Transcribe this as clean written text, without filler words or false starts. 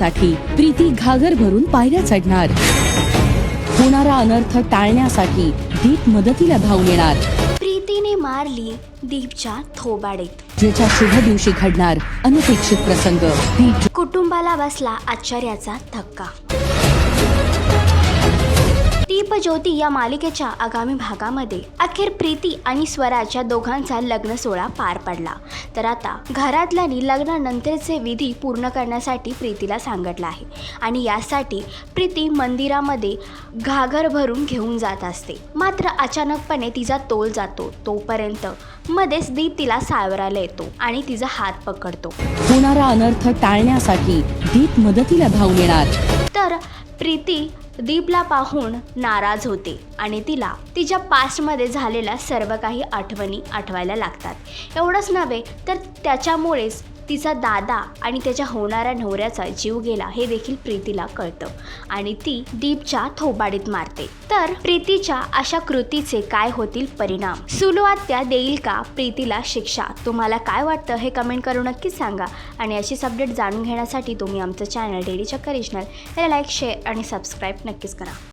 टाळण्यासाठी प्रीती घागर भरून पायऱ्या चढणार. होणारा अनर्थ टाळण्यासाठी दीप मदतीला धावून येणार. प्रीतीने मारली दीपच्या थोबाडीत. ज्याच्या शुभ दिवशी घडणार अनपेक्षित प्रसंग. कुटुंबाला बसला आश्चर्याचा धक्का. दीप ज्योती या मालिकेच्या आगामी भागामध्ये अखेर प्रीती आणि स्वराच्या दोघांचा लग्न सोहळा पार पडला. तर आता घरातल्यांनी लग्नानंतरचे विधी पूर्ण करण्यासाठी प्रीतीला सांगितलं आहे आणि यासाठी प्रीती मंदिरामध्ये घागर भरून घेऊन जात असते. मात्र अचानकपणे तिचा तोल जातो. तोपर्यंत मध्येच दीप तिला सावरायला येतो आणि तिचा हात पकडतो. होणारा अनर्थ टाळण्यासाठी दीप मदतीला धावून येणार. तर प्रीती दीपला पाहून नाराज होते आणि तिला तिच्या पास्टमध्ये झालेल्या सर्व काही आठवणी आठवायला लागतात. एवढंच नव्हे तर त्याच्यामुळेच तिचा दादा आणि त्याच्या होणाऱ्या नवऱ्याचा जीव गेला हे देखील प्रीतीला कळतं आणि ती दीपच्या थोबाडीत मारते. तर प्रीतीच्या अशा कृतीचे काय होतील परिणाम? सुलवात्या देईल का प्रीतीला शिक्षा? तुम्हाला काय वाटतं हे कमेंट करून नक्कीच सांगा आणि अशीच अपडेट जाणून घेण्यासाठी तुम्ही आमचं चॅनल डेली चक्कर रिजनल याला लाईक, शेअर आणि सबस्क्राईब नक्कीच करा.